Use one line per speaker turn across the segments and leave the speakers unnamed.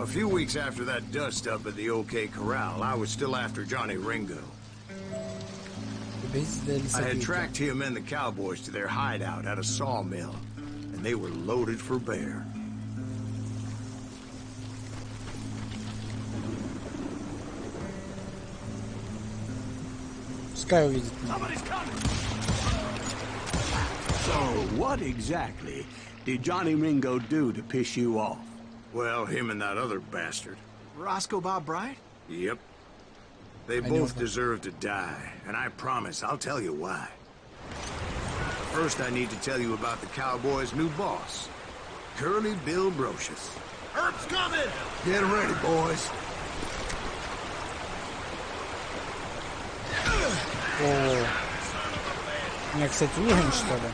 few weeks after that dust-up at the OK Corral, I was still after Johnny Ringo. I had tracked him and the cowboys to their hideout at a sawmill, and they were loaded for bear.
Somebody's coming.
So, what exactly did Johnny Ringo do to piss you off?
Well, him and that other bastard.
Roscoe Bob Bright?
Yep. They both deserve to die, and I promise I'll tell you why. First, I need to tell you about the Cowboys' new boss, Curly Bill Brocious.
Herb's coming!
Get ready, boys.
О, у меня, кстати, уровень, что ли?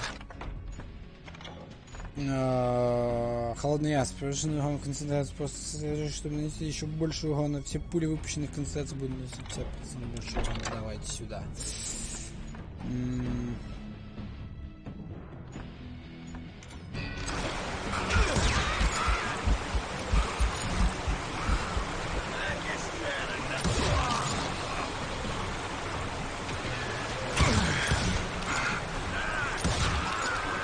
Холодный яд. Повышенный урон концентрации просто, чтобы нанести еще больше урона. Все пули выпущенных концентраций будут наносить 50% больше урона. Давайте сюда.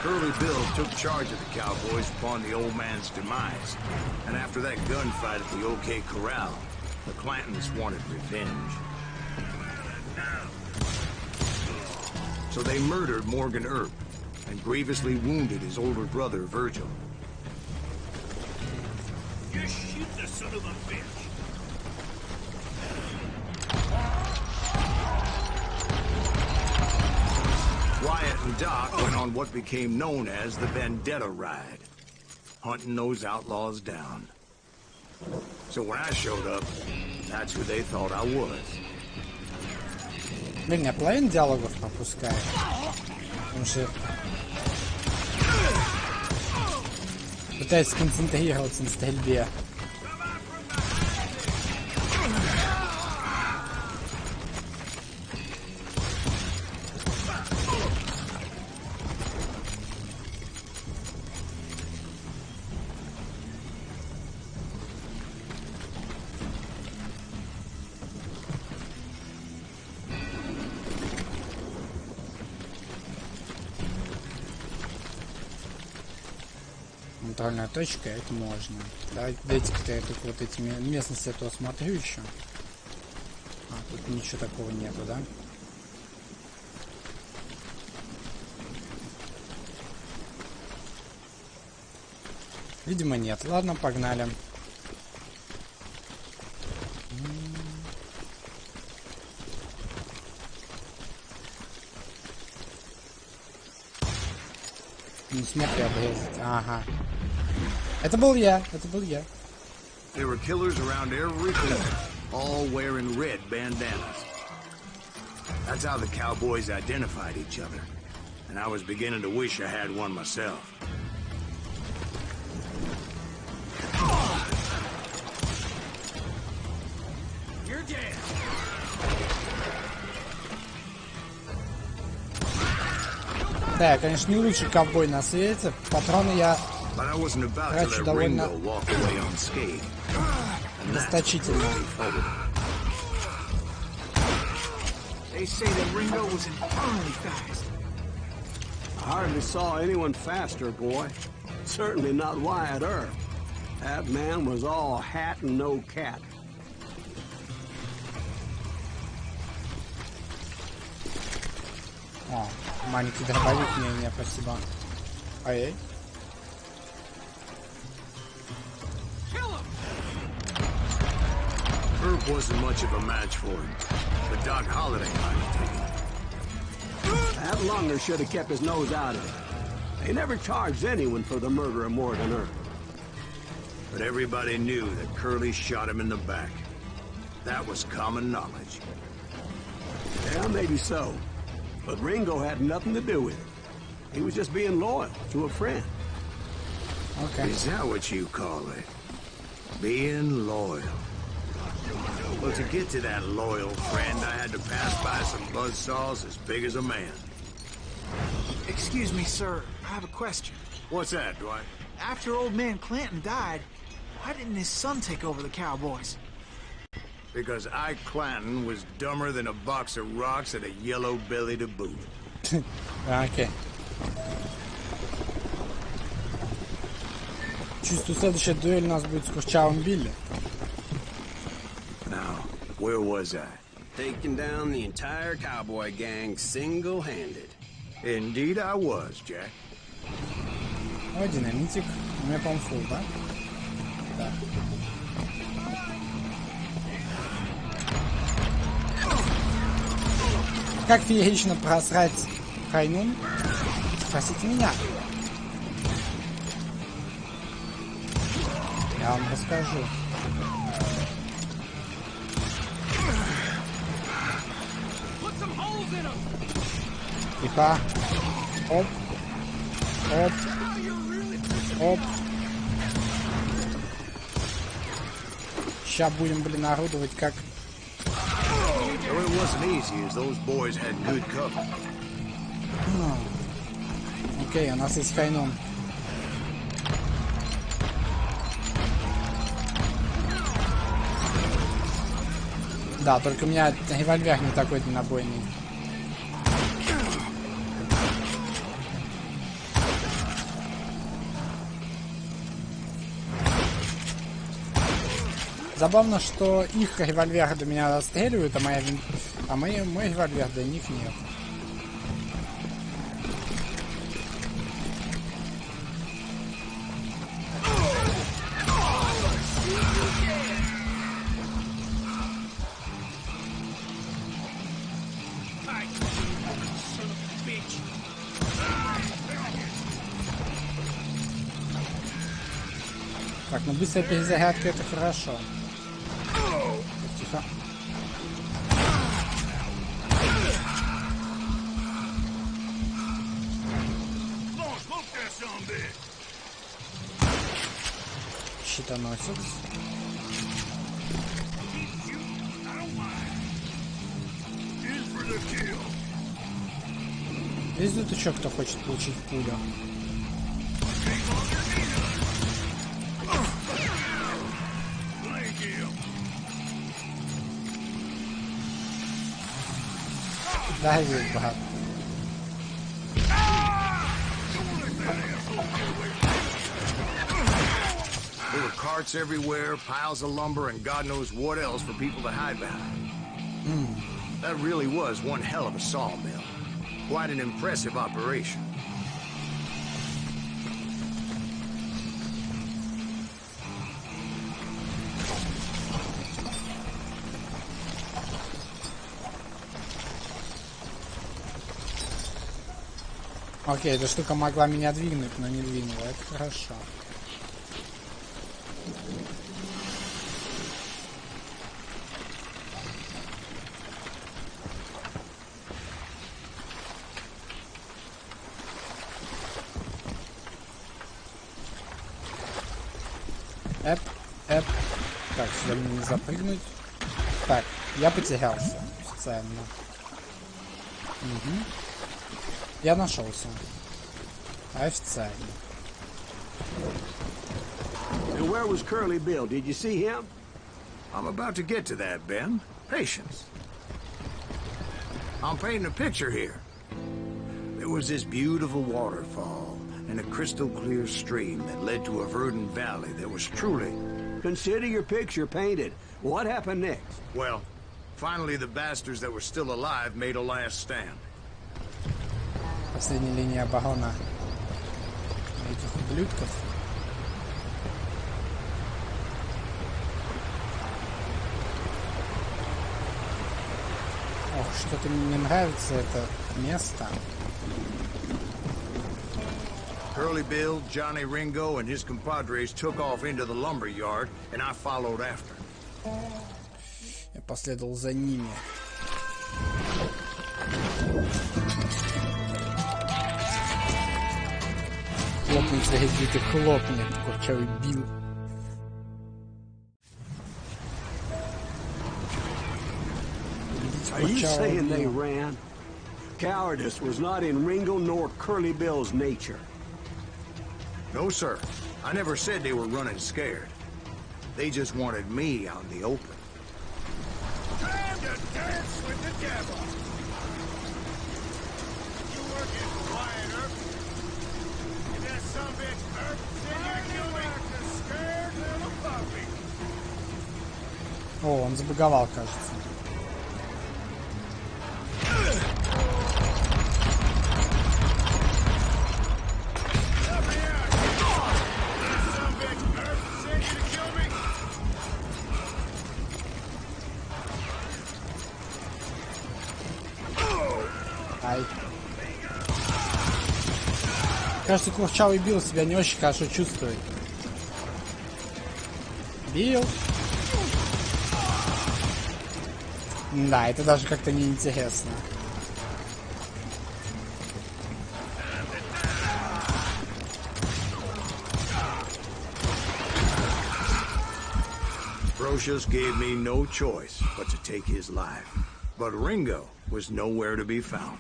Curly Bill took charge of the Cowboys upon the old man's demise, and after that gunfight at the OK Corral, the Clantons wanted revenge. So they murdered Morgan Earp and grievously wounded his older brother, Virgil.
You shoot the son of a bitch!
Wyatt and Doc went on what became known as the Vendetta Ride, hunting those outlaws down. So when I showed up, that's who they thought I was.
Блин, я половину диалогов пропускаю. Потому что пытаюсь сконцентрироваться на стрельбе. Контрольная точка, это можно. Дайте-ка я только вот эти местности, я то осмотрю еще. А, тут ничего такого нету, да? Видимо, нет. Ладно, погнали. Не смотри, обрезать. Ага. Это был я.
There were killers around every corner, all wearing red bandanas. That's how the Cowboys identified each other, and I was beginning to wish I had one myself.
You're dead!
Да, я, конечно, не лучший ковбой на свете. Патроны я трачу довольно расточительно.
They say that Ringo was infernally fast.
I hardly saw anyone faster, boy. Certainly not Wyatt Earp. That man was all hat and no cat.
О, маленький дробовик, не, спасибо. Ай-яй.
Herb wasn't much of a match for him, but Doc Holliday might have taken it.
That lunger should have kept his nose out of it. They never charged anyone for the murder of Morgan Earp.
But everybody knew that Curly shot him in the back. That was common knowledge.
Yeah, maybe so. But Ringo had nothing to do with it. He was just being loyal to a friend.
Okay.
Is that what you call it? Being loyal. Well, to get to that loyal friend, I had to pass by some buzzsaws as big as a man.
Excuse me, sir. I have a question.
What's that, Dwight?
After old man Clanton died, Why didn't his son take over the cowboys?
Because Ike Clanton was dumber than a box of rocks and a yellow belly to boot.
Окей. Чувствую, следующая дуэль у нас будет с Курчавым Билли.
Now, where was I?
Taking down the entire cowboy gang single-handed.
Indeed I was, Jack.
Ой, динамитик. У меня, по-моему, фул, да? Да. Как феерично просрать Хайнун? Спросите меня. Я вам расскажу. Тихо. Оп. Оп. Оп. Сейчас будем, блин, орудовать как...
Well, it wasn't easy, as those boys had good cover.
Окей, у нас есть Хайнун. Да, только у меня револьвер не такой дальнобойный. Забавно, что их револьвер до меня расстреливают, а мой револьвер до них нет. Так, ну быстрая перезарядка — это хорошо. Тихо. Щитоносец. Есть тут еще кто хочет получить пулю? Да, есть, брат.
There were carts everywhere, piles of lumber, and God knows what else for people to hide behind. That really was one hell of a sawmill. Quite an impressive operation.
Окей, эта штука могла меня двигнуть, но не двинула. Это хорошо. Эп, эп. Так, сюда мне не запрыгнуть. Так, я потерялся. Официально. Угу. Я нашелся. Официально.
And where was Curly Bill? Did you see him?
I'm about to get to that, Ben. Patience. I'm painting a picture here. There was this beautiful waterfall and a crystal clear stream that led to a verdant valley that was truly...
Consider your picture painted. What happened next?
Well, finally the bastards that were still alive made a last stand.
Последняя линия обороны этих ублюдков. Ох, что-то мне нравится это место.
Curly Bill, Johnny Ringo, and his compadres took off into the lumber yard, and I followed after.
Я последовал за ними. Хлопнуть, загидите, хлопни, Курчавый Билл.
Are you saying they ran? Cowardice was not in Ringo nor Curly Bill's nature.
No, sir. I never said they were running scared. They just wanted me out in the open.
Time to dance with the devil. You working for Wyatt Earp? And that sumbitch Earp sitting here killing like a scared little puppy.
О, он забаговал, кажется. Ай. Кажется, Курчавый Билл себя не очень хорошо чувствует. Билл. Да, это даже как-то неинтересно.
Brocious gave me no choice but to take his life. But Ringo was nowhere to be found.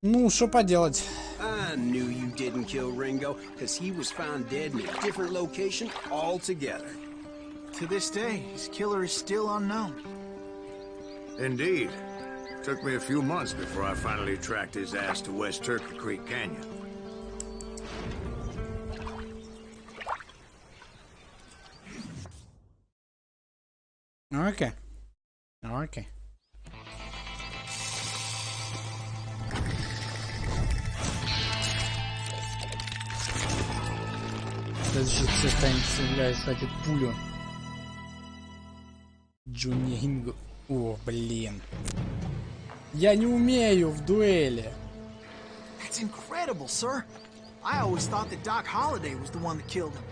Ну, что поделать?
I knew you didn't kill Ringo, because he was found dead in a different location altogether.
To this day, his killer is still unknown.
Indeed. Took me a few months before I finally tracked his ass to West Turkey Creek Canyon.
Окей. Окей. Следующий состояние является, кстати, пулю. Джонни Хинго. О, блин. Я не умею в дуэли.
That's incredible, sir. I always thought that Doc Holliday was the one that killed him.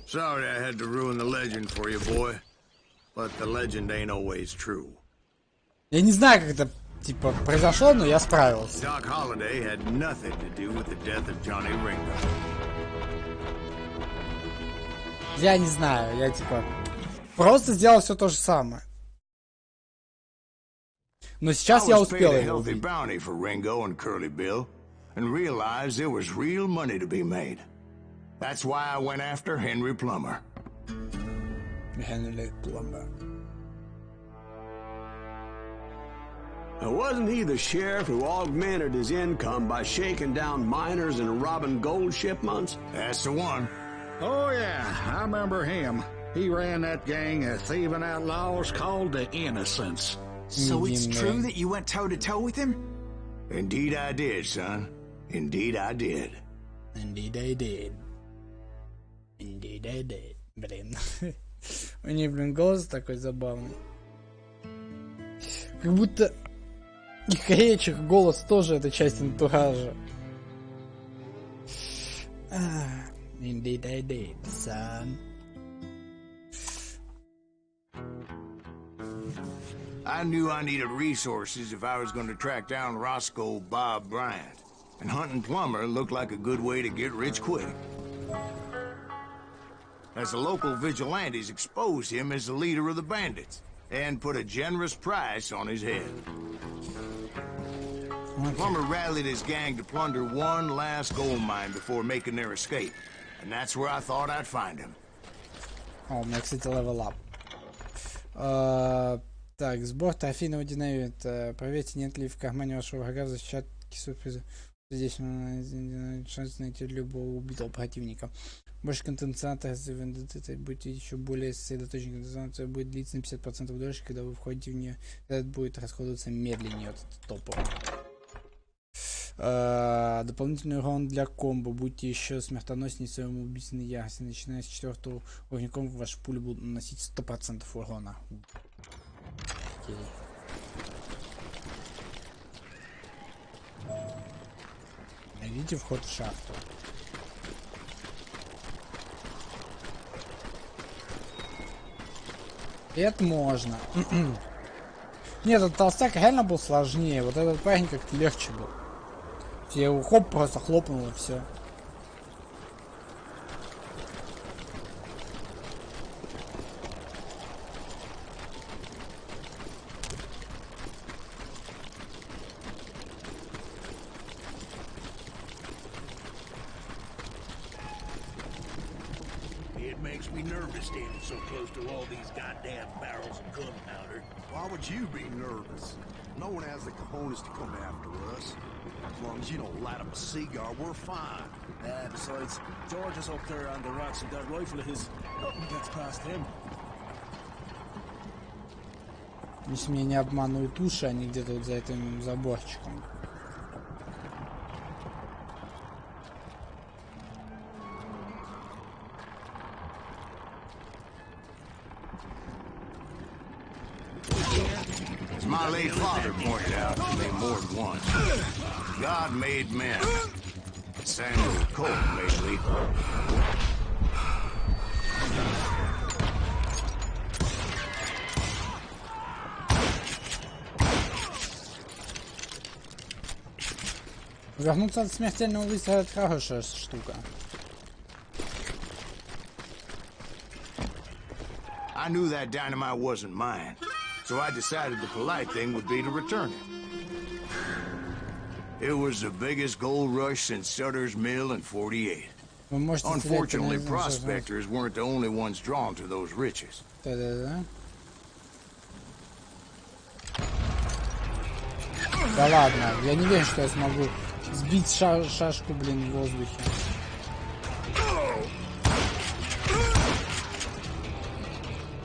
Sorry I had to ruin the legend for you, boy. But the legend ain't always true.
Я не знаю, как это, типа, произошло, но я справился.
Doc Holliday had nothing to do with the death of Johnny Ringo.
Я не знаю, я, типа, просто сделал все то же самое. Но сейчас я успел его убить.
Bounty for Ringo and Curly Bill, and realized there was real money to be made. That's why I went after Henry Plummer.
Henry Plummer.
Now, wasn't he the sheriff who augmented his income by shaking down miners and robbing gold shipments?
That's the one.
Oh, yeah, I remember him. He ran that gang of thieving outlaws called the Innocents.
So it's true that you went toe-to-toe with him?
Indeed I did, son. Indeed I did.
Indeed I did. Indeed I did. Блин. У нее, блин, голос такой забавный. Как будто их речь, их голос тоже это часть антуража. Indeed I did, son.
I knew I needed resources if I was going to track down Roscoe Bob Bryant. And hunting Plummer looked like a good way to get rich quick. As the local vigilantes exposed him as the leader of the bandits, and put a generous price on his head. Okay. Plummer rallied his gang to plunder one last gold mine before making their escape. And that's where I thought I'd find him.
О, у меня, кстати, level up. Так, сбор трофейного динамита. Проверьте, нет ли в кармане вашего врага зачатки сюрприза. Здесь шанс найти любого убитого противника. Больше конденсатора, будете еще более сосредоточен. Конденсация будет длиться на 50% дольше, когда вы входите в нее. Это будет расходоваться медленнее. Вот это топово. Дополнительный урон для комбо. Будьте еще смертоноснее своему убийственной ярости. Начиная с 4-го уровня комбо, ваши пули будут наносить 100% урона. Окей. Найдите вход в шахту. Это можно. Нет, этот толстяк реально был сложнее. Вот этот парень как-то легче был. Я его хоп, просто хлопнул и все.
It makes me nervous standing so close to all these goddamn barrels of gunpowder.
Why would you be nervous? No one has the cojones to come after us. As long as you don't light up a cigar, we're fine.
Besides, George is up there on the rocks with that rifle of his. Nothing gets past him.
Если меня не обманывают уши, они где-то вот за этим заборчиком.
As my late father pointed out to me more than once, God made men. Samuel Colt lately.
Вернуться от смертельного выстрела — это хорошая штука.
I knew that dynamite wasn't mine, so I decided the polite thing would be to return it. It was the biggest gold rush since Sutter's Mill in '48.
Вы можете стрелять по
Unfortunately,
независимым
prospectors weren't the only ones drawn to those riches.
Да-да-да. Да ладно, я не верю, что я смогу сбить шашку, блин, в воздухе.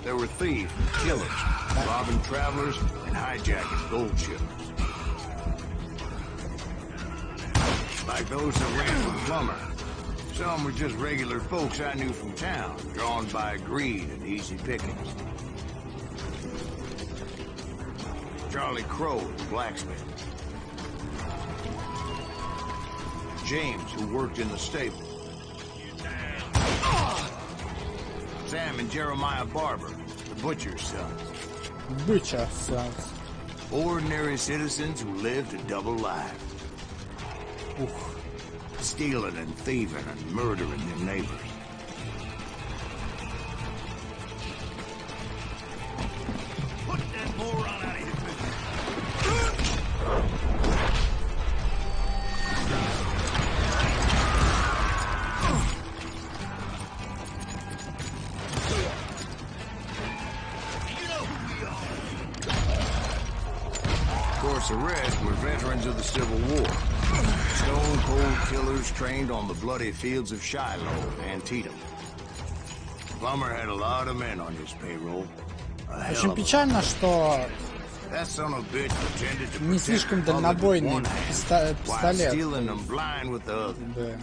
There were thieves, killers, robbing travelers, and hijacking gold shippers. Like those that ran from Plummer. Some were just regular folks I knew from town, drawn by greed and easy pickings. Charlie Crow, the blacksmith. James, who worked in the stable. Sam and Jeremiah Barber, the butcher's sons.
Быча, сразу.
Ordinary citizens who lived a double life.
Ух.
Stealing and thieving and murdering their neighbors.
Put that moron out of here.
Of course, the rest were veterans of the Civil War. Stone-cold killers trained on the bloody fields of Shiloh, Antietam. Plummer had a lot of men on his payroll. A hell
Очень
of a
печально, что
That son of a bitch pretended to
не
protect
слишком
the public with
дальнобойный
one hand, while
пистолет.
stealing them blind with the other.
Да.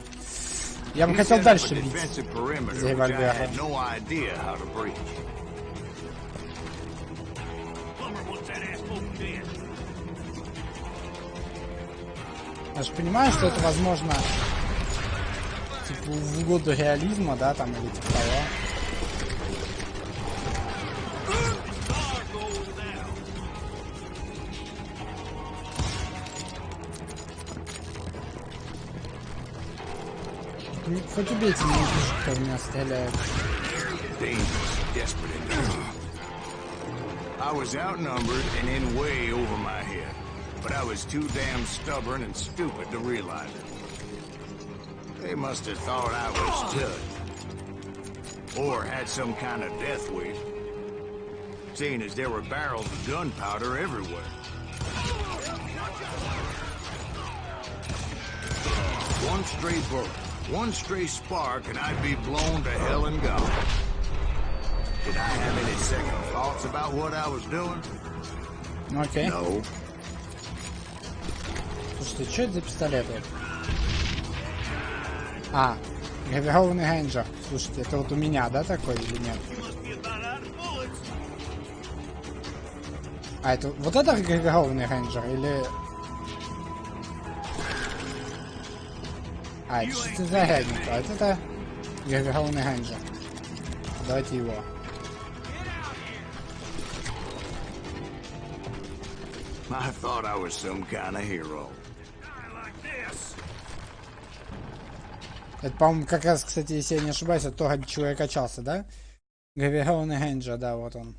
Я бы
He
хотел
set up a
дальше бить
defensive perimeter,
за
which I
револьвером.
had no idea how to breach.
Plummer wants that ass open dead.
Я же понимаю, что это возможно типа в угоду реализма, да, там или типа того. Хоть убейте, не вижу, кто в меня стреляет.
Dangerous, desperate individual. I was outnumbered and in way over my head, but I was too damn stubborn and stupid to realize it. They must have thought I was tough. Or had some kind of death wish, seeing as there were barrels of gunpowder everywhere. One stray bullet, one stray spark, and I'd be blown to hell and gone. Did I have any second thoughts about what I was doing?
Окей.
No.
Слушайте, что это за пистолет? Вот? А, гравированный рейнджер. Слушайте, это вот у меня, да, такой или нет? А, это вот это гравированный рейнджер или... А, это шестизарядник, а это гравированный рейнджер. Давайте его.
I thought I was some kind of hero.
Guy like this.
Это, по-моему, как раз, кстати, если я не ошибаюсь, от того, от чего я качался, да? Гравированный Генджа, да, вот он.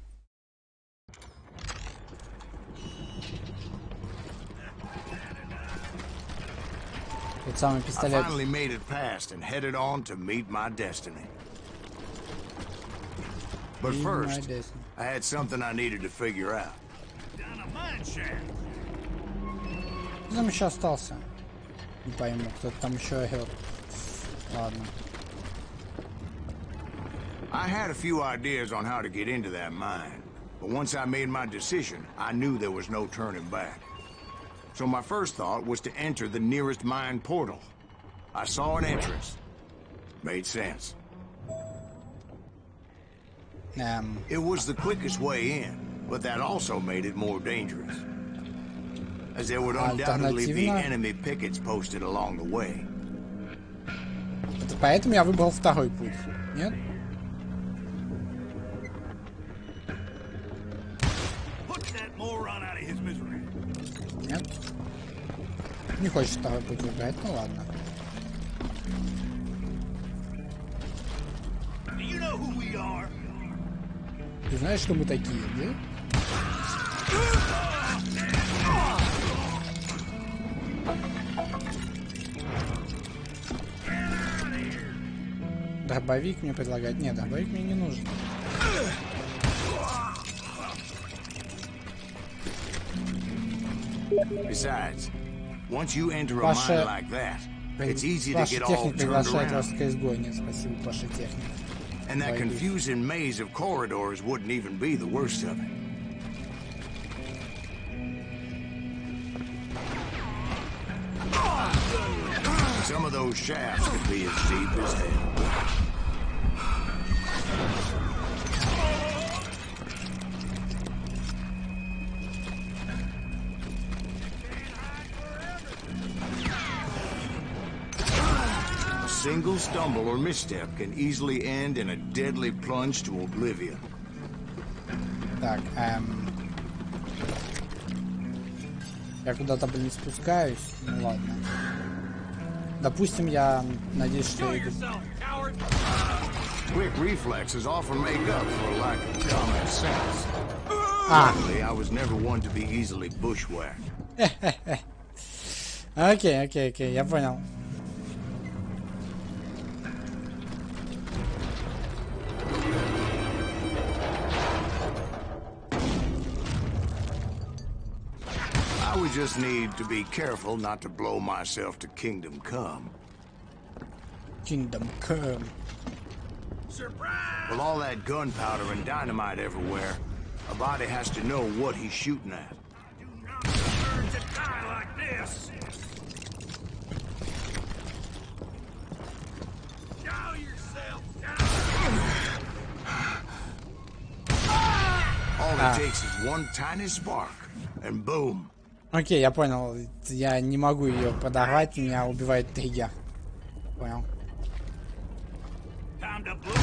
Тот самый
I
пистолет.
finally made it past and headed on to meet my destiny. But
Meet my
first,
destiny.
I had something I needed to figure out.
Down a mine shaft.
Кто там еще остался? Не пойму, кто-то там еще орет. Ладно.
I had a few ideas on how to get into that mine, but once I made my decision, I knew there was no turning back. So my first thought was to enter the nearest mine portal. I saw an entrance. Made sense. It was the quickest way in, but that also made it more dangerous, as there would undoubtedly be enemy pickets posted along the way.
Это поэтому я выбрал второй путь, нет?
Put that moron out of his misery.
Нет? Не хочешь второй путь выбрать, ну ладно.
Do you know who we are?
Ты знаешь, что мы такие, да? Дробовик мне предлагать? Нет, дробовик мне не нужен.
Besides, once you enter a mine like that, it's easy to get all
техник
turned
приглашает вас
around.
к изгою. Нет, спасибо, Паша техник.
And that confusing maze of corridors wouldn't even be the worst of it. Some of those shafts could be as deep as hell. A single stumble or misstep can easily end in a deadly plunge to oblivion.
Так, я куда-то, блин, спускаюсь. Ну ладно. Допустим, я надеюсь, что я иду.
Quick reflexes often make up for a lack of common sense.
А,
Luckily, I was never one to be easily bushwhacked.
окей, я понял.
I would just need to be careful not to blow myself to Kingdom Come.
Kingdom Come.
Surprise!
With all that gunpowder and dynamite everywhere, a body has to know what he's shooting at.
Do not deserve to die like this. Show yourself down.
All it takes is one tiny spark, and boom.
Окей, я понял. Я не могу ее подорвать, меня убивает триггер. Понял.
Time to blow.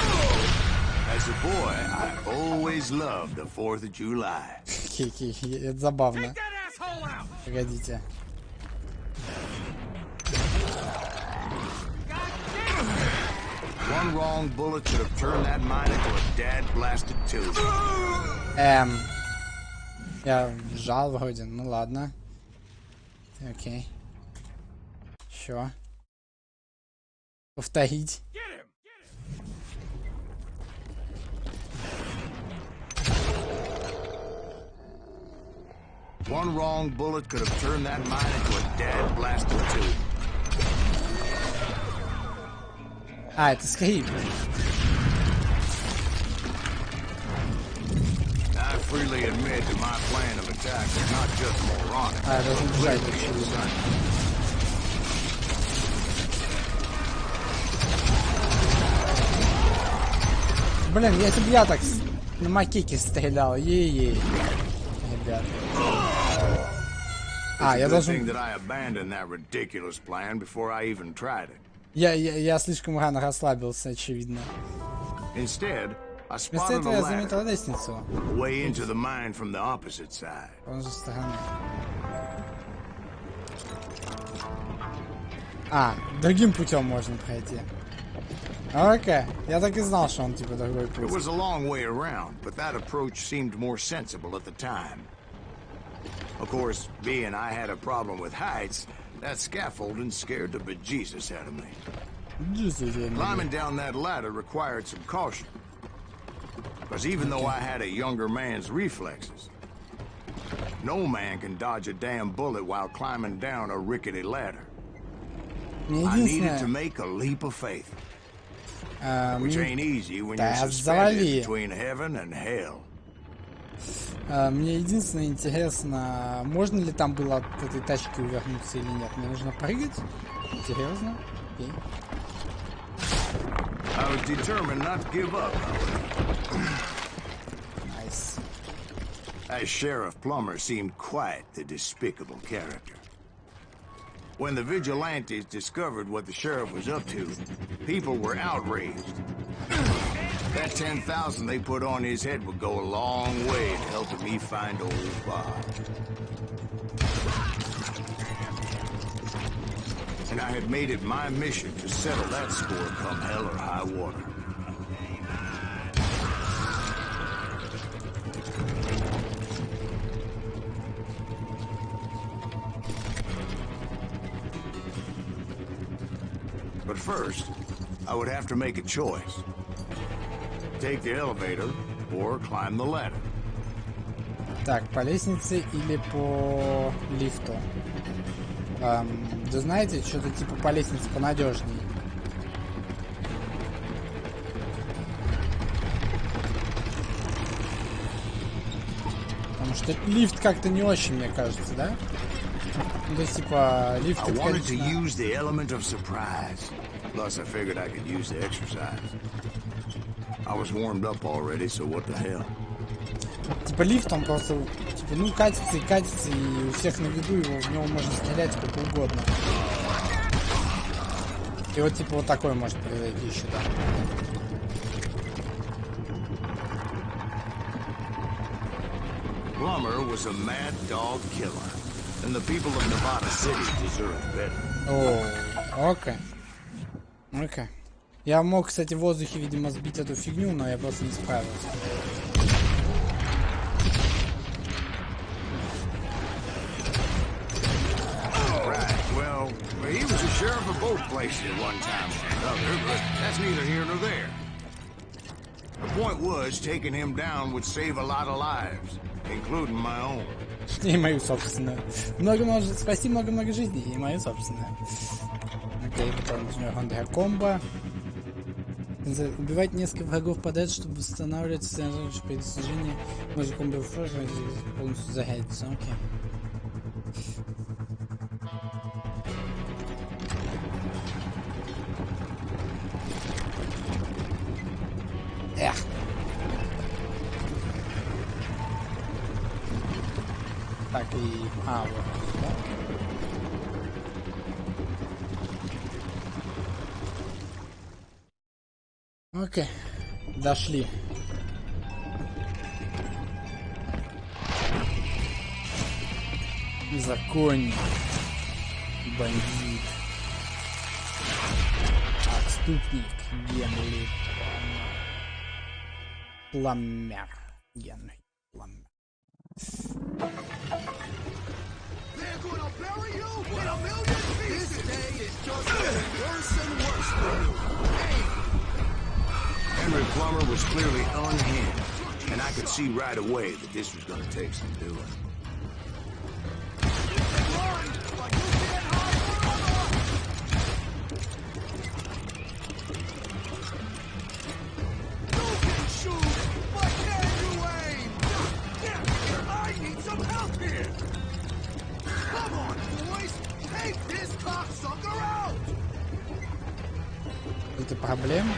As a boy, I always loved the 4th of July.
Окей, это забавно.
Take that asshole out.
Погодите.
One wrong bullet could have turned that mine into a dad-blasted tube.
Я вжал вроде, ну ладно. Окей. Еще. Повторить.
Get him.
One wrong bullet could have turned that mine into a dad-blasted tube.
А, это скрипт.
I freely admit that my plan of attack is not just moronic.
А, я должен бежать. Блин, если бы я так на макике стрелял, ей-ей. Ребят. А, я
Good thing
должен...
that I abandoned that ridiculous plan before I even tried it.
Я слишком рано расслабился, очевидно.
Instead, I
Вместо
spotted
этого
a
я заметил
ladder
лестницу.
way into the mine from the opposite side.
С той же стороны. А, другим путем можно пройти. Окей. Я так и знал, что он типа другой
It
путь.
was a long way around, but that approach seemed more sensible at the time. Of course, being I had a problem with heights, that scaffolding scared the bejesus out of me. Climbing down that ladder required some caution. Because even though I had a younger man's reflexes, no man can dodge a damn bullet while climbing down a rickety ladder. I needed to make a leap of faith. Which ain't easy when you're suspended between heaven and hell.
Мне единственное интересно, можно ли там было от этой тачки увернуться или нет. Мне нужно прыгать. Серьезно? Окей.
I was determined not to give up.
Nice.
As Sheriff Plummer seemed quite the despicable character. When the vigilantes discovered what the sheriff was up to, people were outraged. That 10,000 they put on his head would go a long way to helping me find old Bob. And I had made it my mission to settle that score come hell or high water. But first, I would have to make a choice. Take the elevator or climb the ladder.
Так, по лестнице или по лифту? Да знаете, что-то типа по лестнице понадежнее. Потому что лифт как-то не очень, мне кажется, да? Ну, то есть, типа, лифт
I
это,
wanted to
конечно...
use the element of surprise. Plus, I figured I could use the exercise. I was warmed up already, so what the hell?
Типа лифт, он просто, типа, ну, катится, и у всех на виду его, в него можно стрелять сколько угодно. И вот, типа, вот такой может произойти еще, да.
Plummer was a mad dog killer, and the people of Nevada City deserved better.
О, окей. Окей. Я мог, кстати, в воздухе, видимо, сбить эту фигню, но я просто не справился.
He was a sheriff of both places at one time or another, but that's neither here nor there. The point was, taking him down would save a lot of lives, including my own.
И мою собственную. Спаси много-много жизней, и мою собственную. Окей, потом начнем для комбо. Убивать несколько врагов подряд, чтобы восстанавливать состояние при достижении. Может комбо полностью загорится. Окей. Эх. Так и... А, вот. Да? Окей. Дошли. Законник. Бандит. Отступник. Генри. Пламер. Генри. Пламер.
They're gonna bury you in a million pieces. This day is just getting worse and worse for you.
Henry Plummer was clearly unhinged, and I could see right away that this was going to take some doing.
Run, but you can't hide forever. You can shoot, but can you aim? I need some help here. Come on, boys, take this cocksucker out.
Это проблема?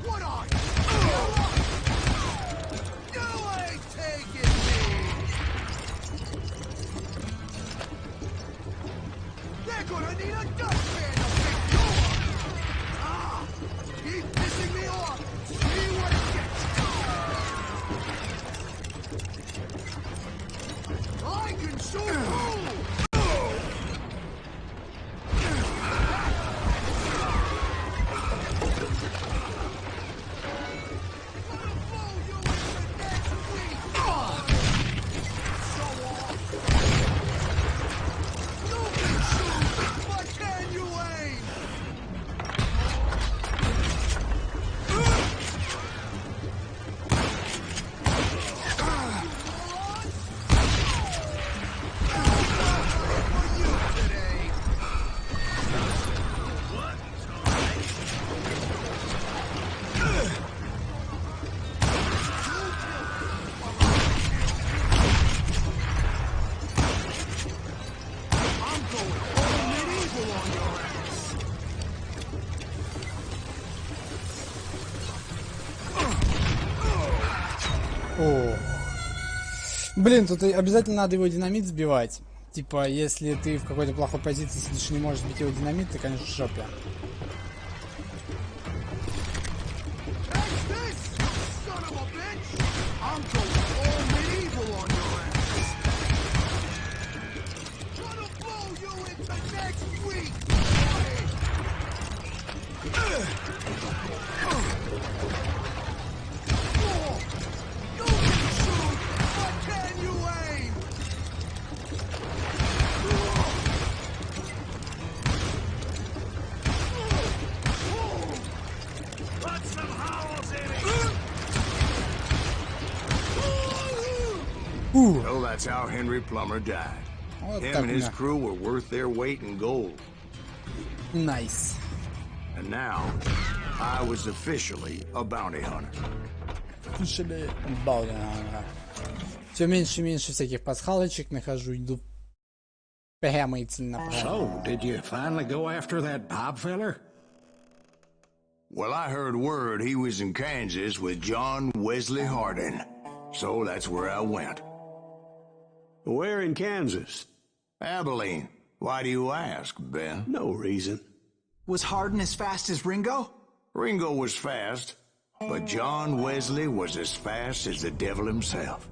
What are you? We're gonna need a dustpan to pick you up! Ah! Keep pissing me off! See what it gets! I can shoot you!
О. Блин, тут обязательно надо его динамит сбивать. Типа, если ты в какой-то плохой позиции сидишь и не можешь сбить его динамит, ты, конечно, в жопе.
So that's how Henry Plummer died.
Вот
Him
так
and his
на.
crew were worth their weight in gold.
Nice.
And now, I was officially a bounty hunter.
Все меньше и меньше всяких пасхалочек нахожу, иду прямо и целенаправленно.
So, did you finally go after that Bob feller?
Well, I heard word he was in Kansas with John Wesley Hardin. So that's where I went.
Where in Kansas?
Abilene. Why do you ask, Ben?
No reason.
Was Hardin as fast as Ringo?
Ringo was fast, but John Wesley was as fast as the devil himself.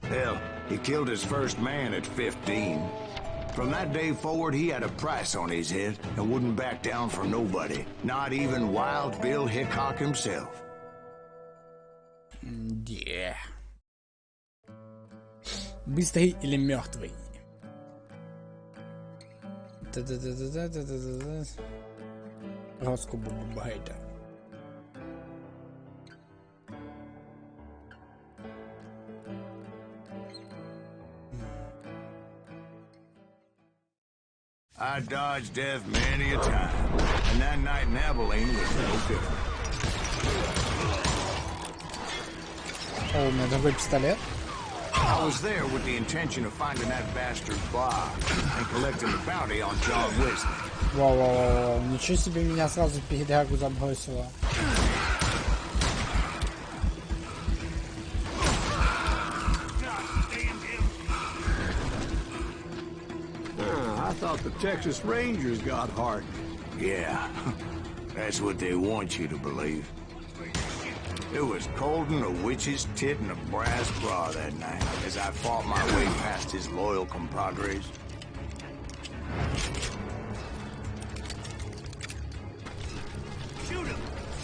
Hell, he killed his first man at 15. From that day forward, he had a price on his head and wouldn't back down for nobody, not even Wild Bill Hickok himself.
Yeah. Быстрый или мертвый? Роско Бубайда.
I dodged death many a time, and that night in Abilene was no different.
О, у меня другой пистолет.
I was there with the intention of finding that bastard Bob and collecting the bounty on John Wesley.
Вау, ничего себе, меня сразу в передрягу забросило.
I thought the Texas Rangers got Hardin.
Yeah, that's what they want you to believe. It was cold in a witch's tit and a brass bra that night as I fought my way past his loyal compadres. Shoot him!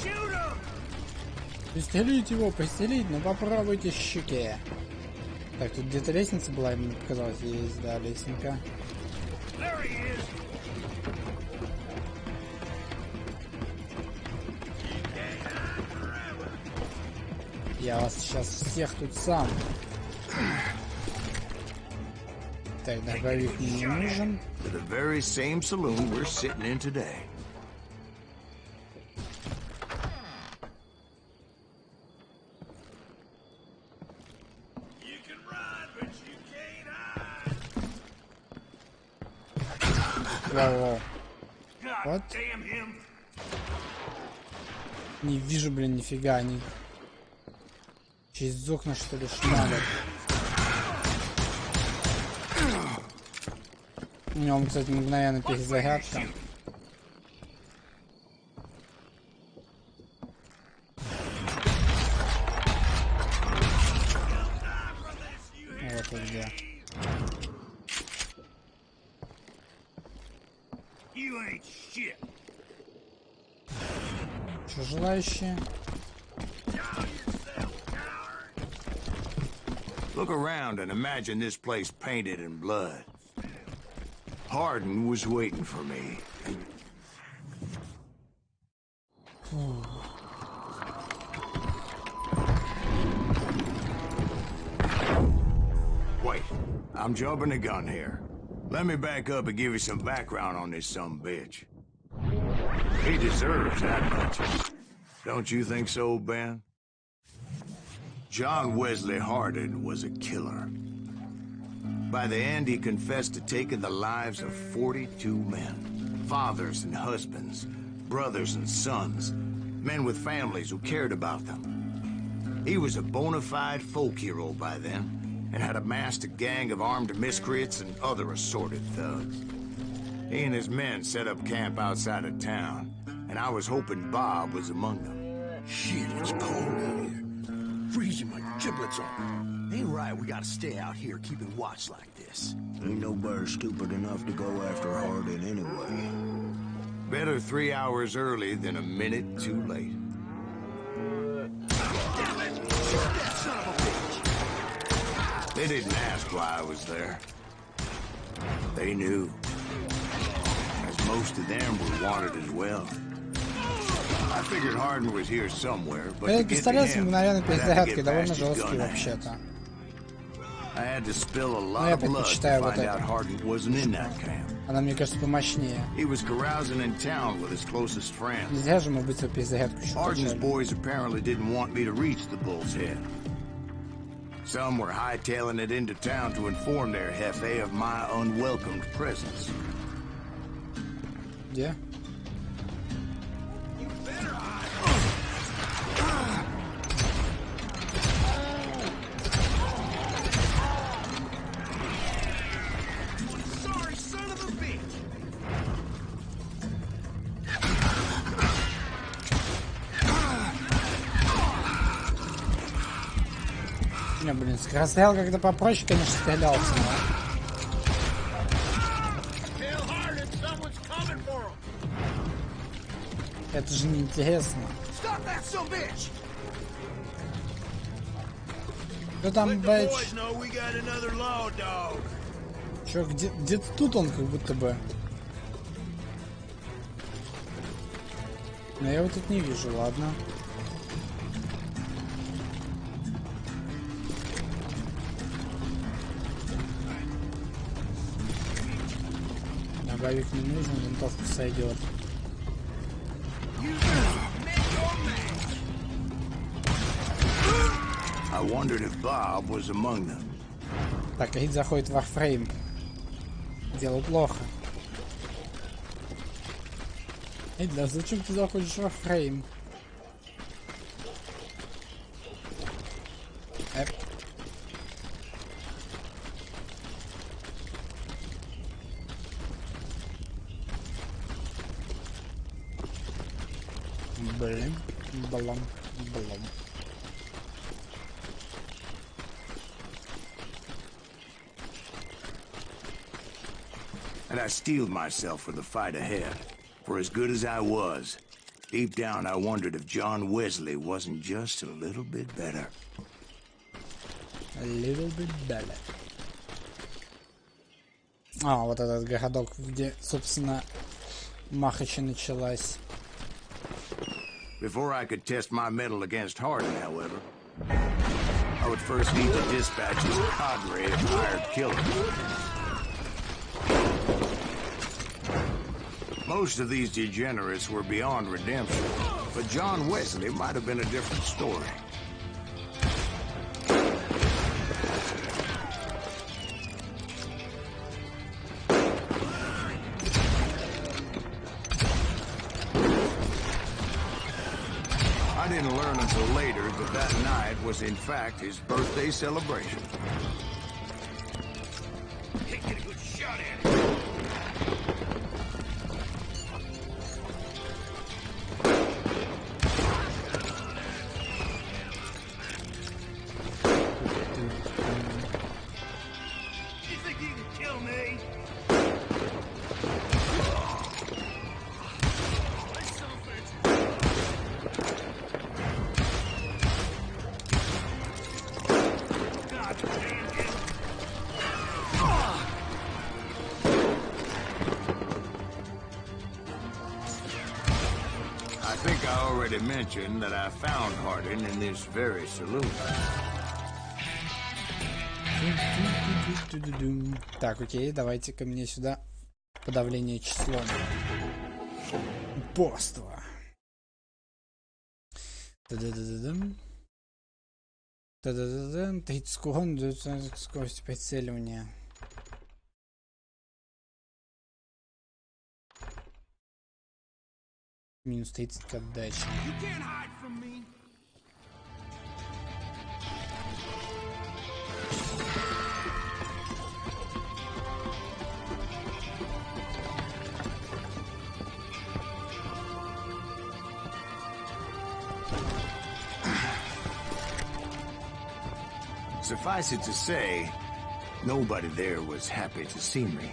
Shoot him!
Пристрелить его, пристрелить, но попробуйте щеке. Так, тут где-то лестница была, мне показалось, есть, да, лестница. Я вас сейчас всех тут сам. Так, дробовик мне не нужен.
To the very same saloon we're sitting in today. You can run, but you can't hide.
Вау.
God damn him.
Не вижу, блин, нифига, они... Через окна, что ли, шмалят. У него, кстати, мгновенно перезарядка. Вот он где. Что, желающие?
Look around and imagine this place painted in blood. Hardin was waiting for me. Wait, I'm jumping the gun here. Let me back up and give you some background on this sumbitch. He deserves that much. Don't you think so, Ben? John Wesley Hardin was a killer. By the end, he confessed to taking the lives of 42 men. Fathers and husbands, brothers and sons, men with families who cared about them. He was a bona fide folk hero by then, and had amassed a gang of armed miscreants and other assorted thugs. He and his men set up camp outside of town, and I was hoping Bob was among them.
Shit, it's cold out here. Freezing my giblets off. Ain't right, we gotta stay out here keeping watch like this.
Ain't nobody stupid enough to go after Hardin anyway.
Better 3 hours early than a minute too late.
Damn it! Shoot that son of a bitch!
They didn't ask why I was there. They knew. As most of them were wanted as well. I figured Hardin was here somewhere, but to
Этот
get to
пистолет с
him,
мгновенной
I'd have to
перезарядкой
get
довольно
past his
жесткий
gun hand.
вообще-то.
I had to spill a lot
я
of blood to
предпочитаю вот
find out
это.
Hardin wasn't in that camp.
Она, мне кажется, помощнее.
He was carousing in town with his closest friends.
Нельзя же мы быстро перезарядку еще
Hardin's
качали.
boys apparently didn't want me to reach the Bull's Head. Some were hightailing it into town to inform their jefe of my unwelcomed presence.
Где?
Sorry, son of a bitch!
Не, блин, скорострел когда попроще, конечно, стрелялся, но...
Tell Hardin someone's coming for him!
Это же неинтересно.
Stop that son of a bitch!
Кто там,
Let the
бэч?
boys know we got another law dog.
Чё, где-то тут он как будто бы. Но я его тут не вижу, ладно. Набавик не нужен, винтовка сойдет.
I wondered if Bob was among them.
Так, Рид заходит в Warframe. Дело плохо. Эдля, зачем ты заходишь в Warframe? Блин, балом, балом.
And I steeled myself for the fight ahead. For as good as I was, deep down I wondered if John Wesley wasn't just a little bit better.
A little bit better. А, вот этот городок, где, собственно, Махача началась.
Before I could test my mettle against Hardin, however, I would first need to dispatch his cadre of hired killers. Most of these degenerates were beyond redemption, but John Wesley might have been a different story. I didn't learn until later that that night was in fact his birthday celebration.
Can't get a good shot at it. You think you can kill me?
I think I already mentioned that I found Hardin in this very saloon.
Так, окей, давайте-ка мне сюда подавление числом. Упорство. Та-да-да-да-дам. Та-да-да-дам. 30 секунд, скорость прицеливания. Минус 30 к отдаче.
Suffice it to say, nobody there was happy to see me.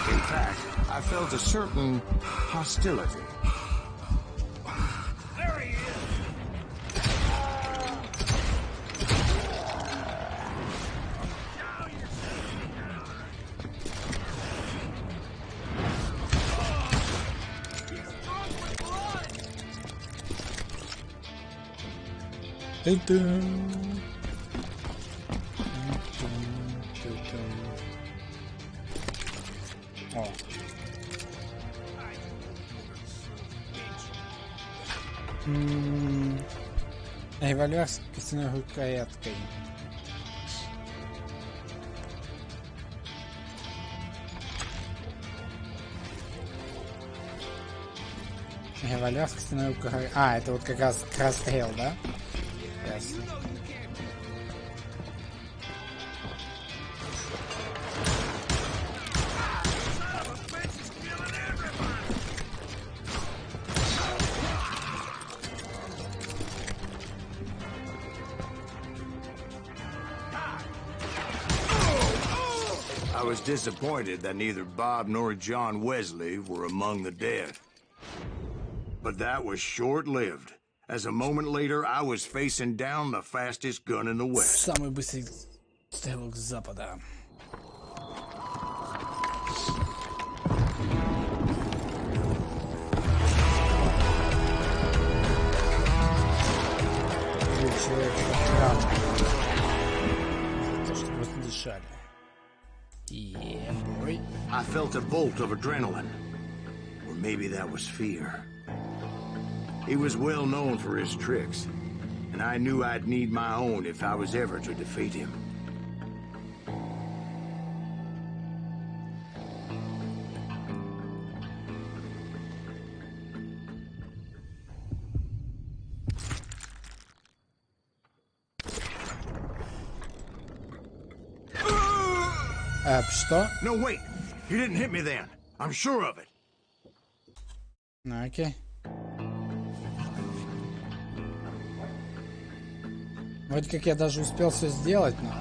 In fact, I felt a certain hostility.
There he is!
О. Револьвер с костяной рукояткой. Револьвер с костяной рукояткой. А, это вот как раз расстрел, да? Ясно.
I was disappointed that neither Bob nor John Wesley were among the dead. But that was short-lived. As a moment later, I was facing down the fastest gun in the West.
Самый быстрый стрелок с запада. Человек то, что просто дышали. Yeah, boy.
I felt a bolt of adrenaline. Or maybe that was fear. He was well known for his tricks, and I knew I'd need my own if I was ever to defeat him.
Что?
No, wait! He didn't hit me then. I'm sure of it.
Ну, окей. Вроде как я даже успел все сделать, но...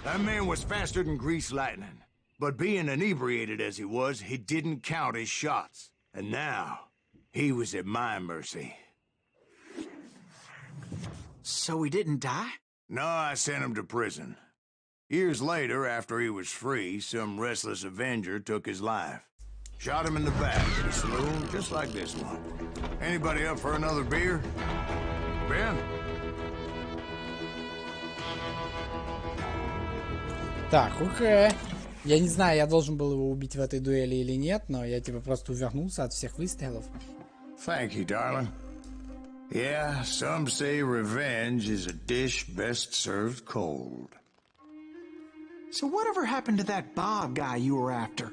That man was faster than greased lightning. But being inebriated as he was, he didn't count his shots. And now, he was at my mercy.
So he didn't die?
No, I sent him to prison. Years later, after he was free, some restless avenger took his life. Shot him in the back at a saloon just like this one. Anybody up for another beer? Ben?
Так, окей. Я не знаю, я должен был его убить в этой дуэли или нет, но я типа просто увернулся от всех выстрелов.
Thank you, darling. Yeah, some say revenge is a dish best served cold.
So whatever happened to that Bob guy you were after?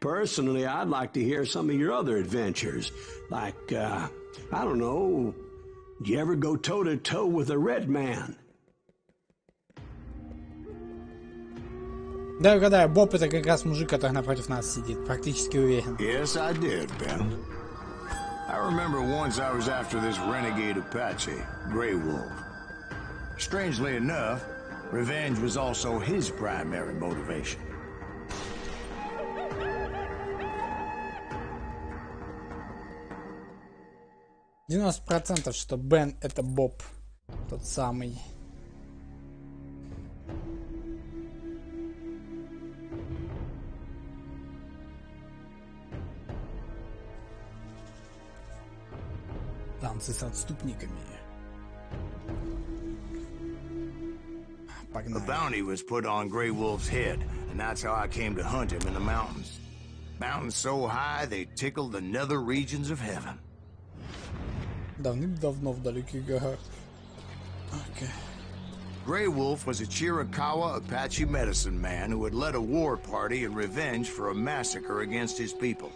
Personally, I'd like to hear some of your other adventures. Like, I don't know, did you ever go toe-to-toe with a red man?
Да, угадаю, Боб это как раз мужик, который напротив нас сидит, практически уверен.
Yes, I did, Ben. I remember once I was after this renegade Apache, Grey Wolf. Strangely enough, revenge was also his primary motivation.
90%, что Бен это Боб. Тот самый. Танцы с отступниками.
A
Погнали.
bounty was put on Grey Wolf's head, and that's how I came to hunt him in the mountains. Mountains so high they tickled the nether regions of heaven.
Давным-давно в далеких горах. Окей.
Grey Wolf was a Chiricahua Apache medicine man who had led a war party in revenge for a massacre against his people.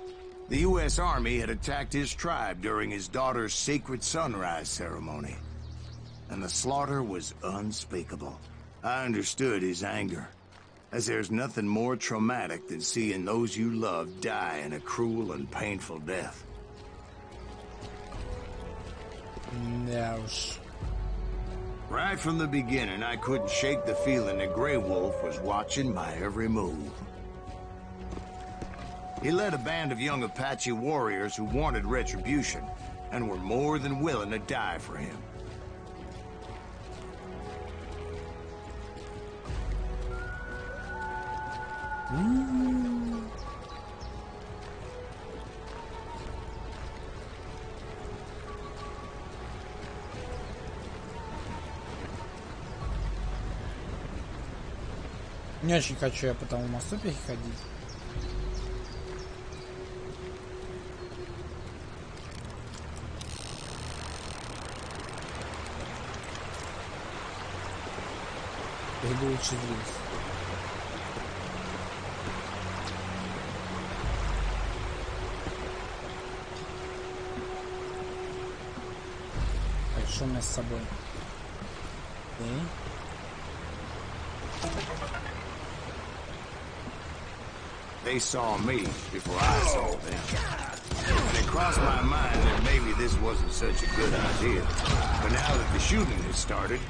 The U.S. Army had attacked his tribe during his daughter's sacred sunrise ceremony, and the slaughter was unspeakable. I understood his anger, as there's nothing more traumatic than seeing those you love die in a cruel and painful death.
Да уж.
Right from the beginning, I couldn't shake the feeling that Grey Wolf was watching my every move. He led a band of young Apache warriors who wanted retribution and were more than willing to die for him.
Не очень хочу я по тому мосту переходить. Или лучше здесь. Так, что у меня с собой? Окей.
They saw me before I saw them. And it crossed my mind that maybe this wasn't such a good idea. But now that the shooting had started,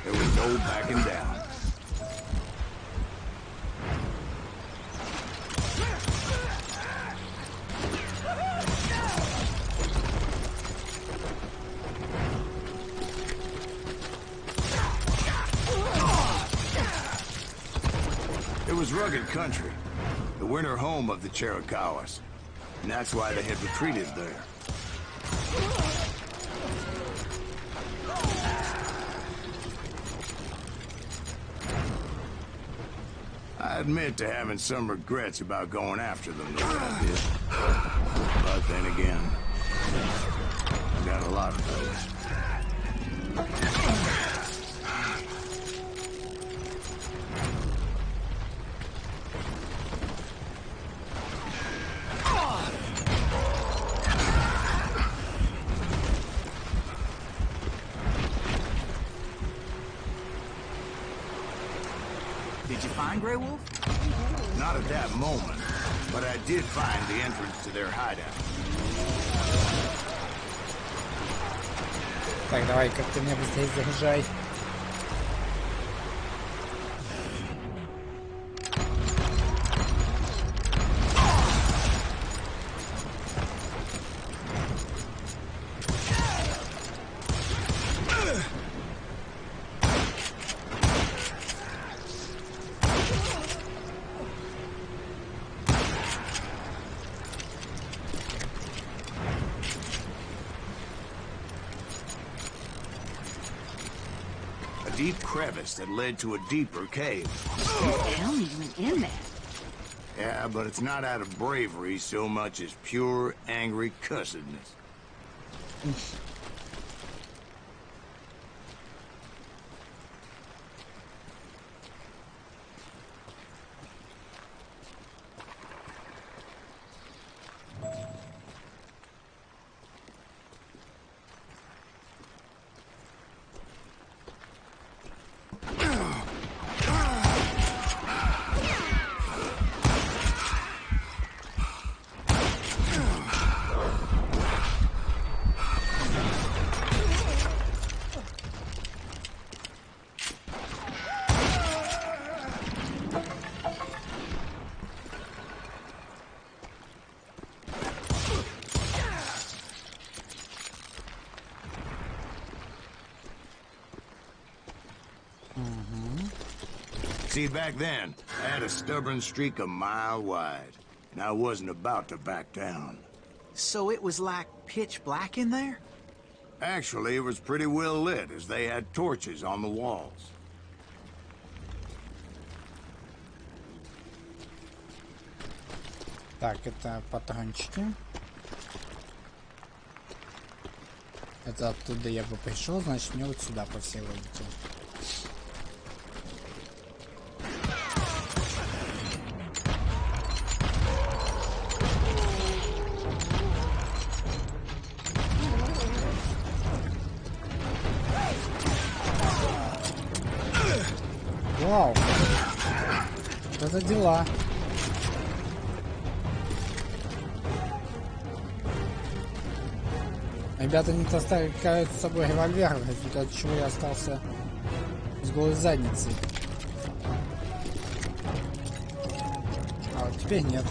there was no backing down. It was rugged country, the winter home of the Chiricahuas, and that's why they had retreated there. I admit to having some regrets about going after them the way I did. But then again, I got a lot of those.
Did you find Grey Wolf?
Not at that moment, but I did find the entrance to their hideout.
Так, давай, как ты меня быстрее заряжай.
deep crevice that led to a deeper cave.
Tell me you went in there.
Yeah, but it's not out of bravery so much as pure, angry cussedness. See, back then, I had a stubborn streak a mile wide, and I wasn't about to back down.
So it was like pitch black in there?
Actually, it was pretty well lit, as they had torches on the walls.
Так, это патрончики. Это оттуда я бы пришел, значит мне вот сюда по всей логике. Вау! Вот это дела. Ребята не таскают с собой револьвер, в результате чего я остался с голой задницей. А вот теперь нет.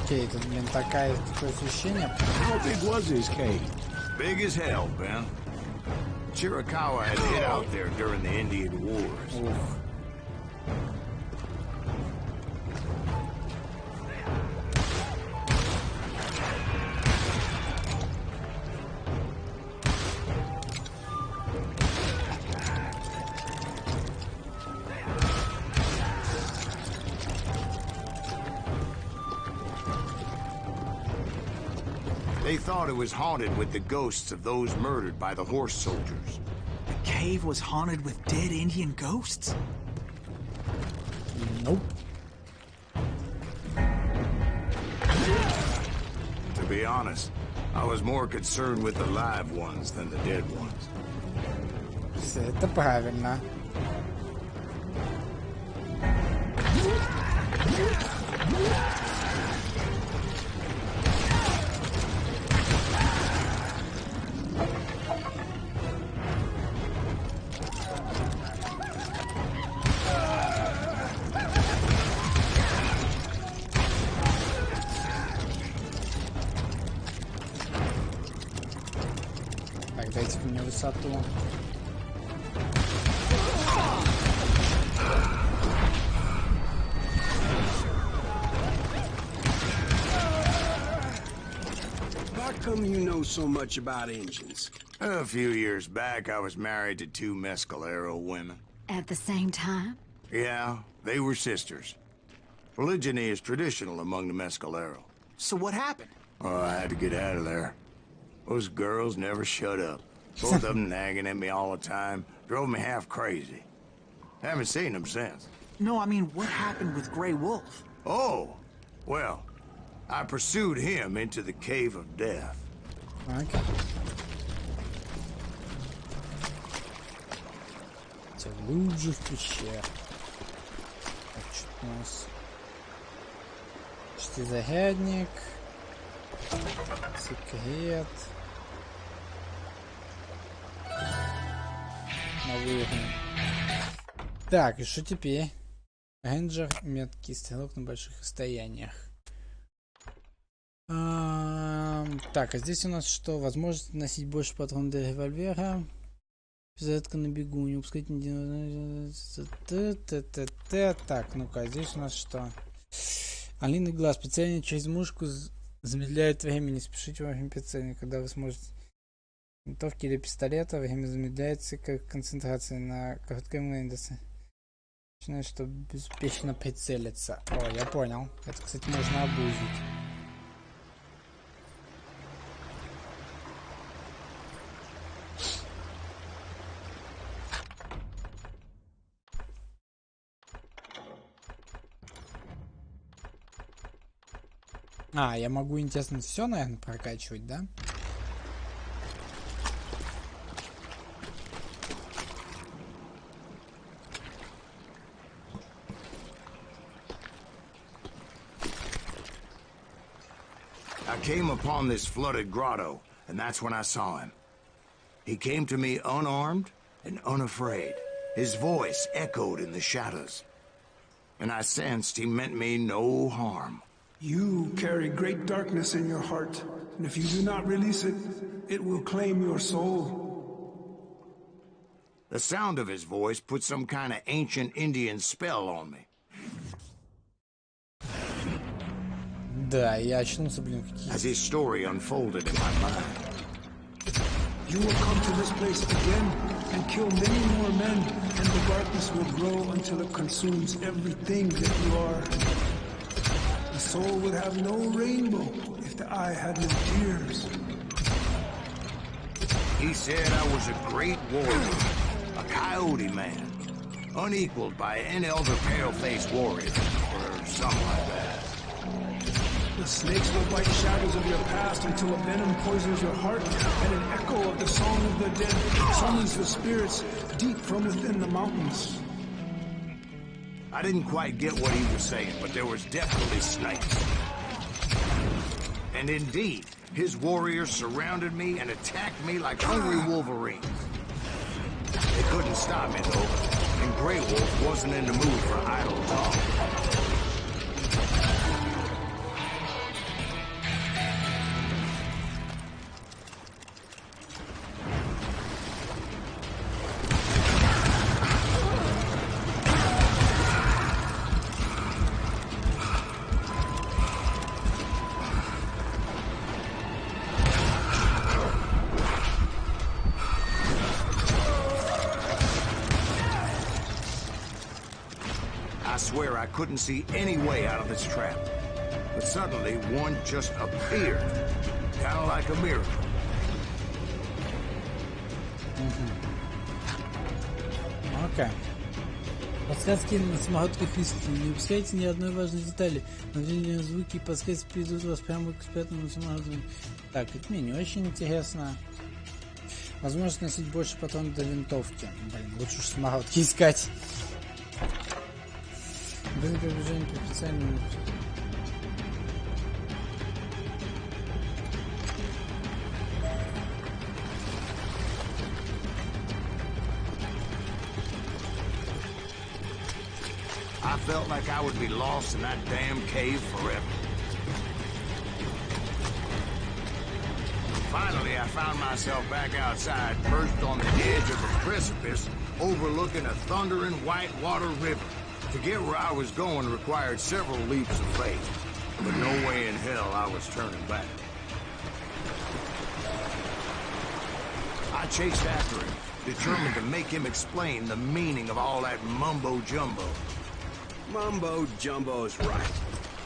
Окей, тут, блин, такое освещение.
How big was his cave?
Big as hell, Ben. Chiricahua had hid out there during the Indian Wars.
Ух.
They thought it was haunted with the ghosts of those murdered by the horse soldiers.
The cave was haunted with dead Indian ghosts?
Nope.
To be honest, I was more concerned with the live ones than the dead ones.
Все это правильно. Так, дайте мне высоту.
How come you know so much about engines?
A few years back, I was married to two Mescalero women.
At the same time?
Yeah, they were sisters. Polygyny is traditional among the Mescalero.
So what happened?
Oh, I had to get out of there. Those girls never shut up. Both of them nagging at me all the time. Drove me half crazy. Haven't seen them since.
No, I mean, what happened with Grey Wolf?
Oh, well, I pursued him into the Cave of Death.
Окей. Те лужи в пещере. Так, что у нас? Шестизарядник. Секрет. Новый уровень. Так, и что теперь? Рейнджер, меткий стрелок на больших расстояниях. Так, а здесь у нас что? Возможность носить больше патронов для револьвера. Зарядка на бегу, не упускать ни... Так, ну-ка, здесь у нас что? Алины глаз. Прицеливание через мушку замедляет время. Не спешите во время прицеливания. Когда вы сможете винтовки или пистолета, время замедляется, как концентрация на короткое мгновение. Начинает, чтобы безуспешно прицелиться. О, я понял. Это, кстати, можно обузить. А, я могу, интересно, все, наверное, прокачивать, да?
I came upon this flooded grotto, and that's when I saw him. He came to me unarmed and unafraid. His voice echoed in the shadows, and I sensed he meant me no harm.
You carry great darkness in your heart, and if you do not release it, it will claim your soul.
The sound of his voice put some kind of ancient Indian spell on me.
Да, я очнулся, блин,
As his story unfolded in my mind.
You will come to this place again and kill many more men, and the darkness will grow until it consumes everything that you are. The soul would have no rainbow if the eye had no tears.
He said I was a great warrior, a coyote man, unequaled by any other pale-faced warrior, or something like that.
The snakes will bite shadows of your past until a venom poisons your heart, and an echo of the song of the dead summons the spirits deep from within the mountains.
I didn't quite get what he was saying, but there was definitely snakes. And indeed, his warriors surrounded me and attacked me like hungry wolverines. They couldn't stop me, though, and Grey Wolf wasn't in the mood for idle talk. I swear I couldn't see any way out of this trap. But suddenly, one just appeared. Kind of like a miracle.
Окей. Подсказки на самоходках листки. Не упускайте ни одной важной детали. Мобильные звуки и подсказки приведут вас прямо к спрятанному самоходу. Так, это мне не очень интересно. Возможность носить больше патронов до винтовки. Блин, лучше уж самоходки искать. Быстрое передвижение по специальному.
I felt like I would be lost in that damn cave forever. Finally, I found myself back outside, perched on the edge of a precipice, overlooking a thundering whitewater river. To get where I was going required several leaps of faith, but no way in hell I was turning back. I chased after him, determined to make him explain the meaning of all that mumbo-jumbo.
Mumbo-jumbo's right.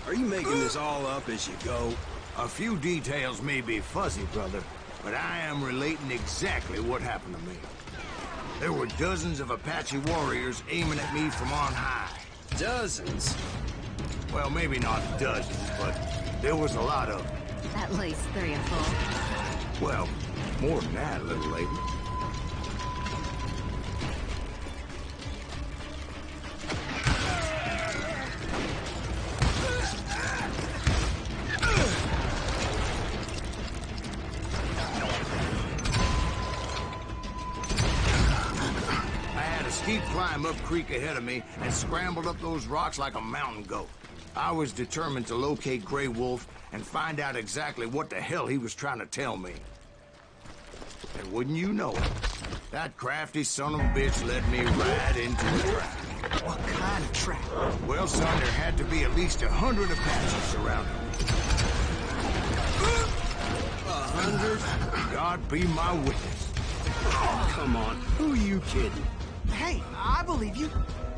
Are you making this all up as you go?
A few details may be fuzzy, brother, but I am relating exactly what happened to me. There were dozens of Apache warriors aiming at me from on high.
Dozens?
Well, maybe not dozens, but there was a lot of them.
At least 3 or 4.
Well, more than that, little lady. Steep climb up creek ahead of me and scrambled up those rocks like a mountain goat. I was determined to locate Grey Wolf and find out exactly what the hell he was trying to tell me. And wouldn't you know it, That crafty son of a bitch led me right into a trap.
What kind of trap?
Well, son, there had to be at least 100 Apaches surrounding me. 100? God be my witness.
Come on, who are you kidding?
Hey, I believe you.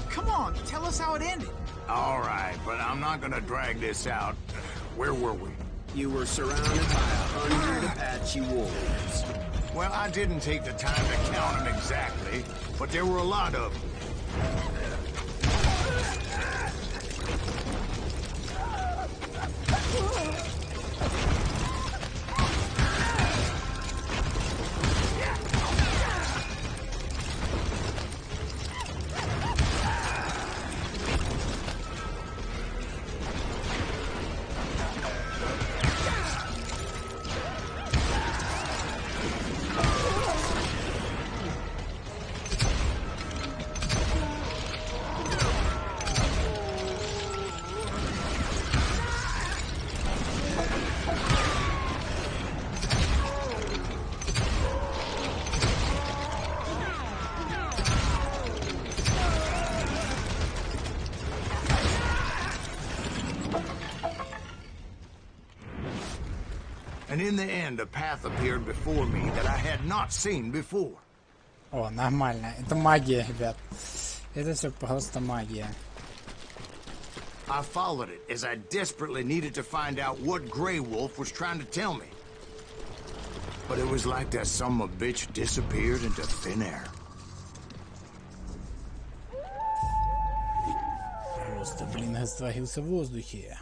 Come on, tell us how it ended.
All right, but I'm not gonna drag this out. Where were we?
You were surrounded by 100 Apache wolves.
Well, I didn't take the time to count them exactly, but there were a lot of them. And in the end, a path appeared before me that I had not seen before.
О, нормально. Это магия, ребят. Это все просто магия.
I followed it as I desperately needed to find out what Grey Wolf was trying to tell me. But it was like that son of a bitch disappeared into thin air.
Просто, блин, растворился в воздухе.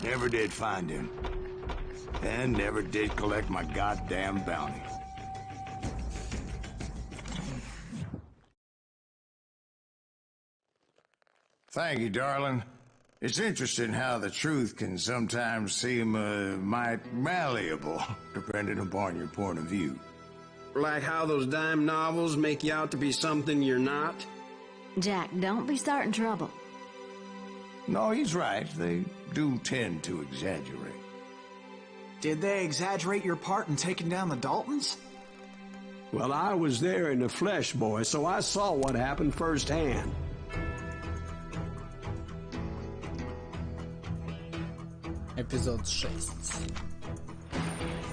Never did find him. And never did collect my goddamn bounty. Thank you, darling. It's interesting how the truth can sometimes seem, might malleable, depending upon your point of view.
Like how those dime novels make you out to be something you're not?
Jack, don't be starting trouble.
No, he's right. They do tend to exaggerate.
Did they exaggerate your part in taking down the Daltons?
Well, I was there in the flesh, boy, so I saw what happened firsthand.
Эпизод 6.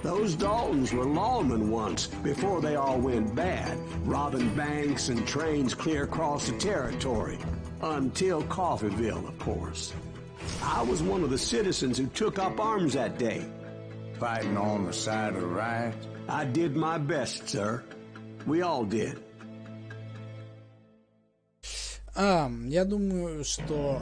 Those Daltons were lawmen once, before they all went bad, robbing banks and trains clear across the territory. Until Coffeeville, of course. I was one of the citizens who took up arms that day.
Fighting on the side of the riot?
I did my best, sir. We all did.
Я думаю, что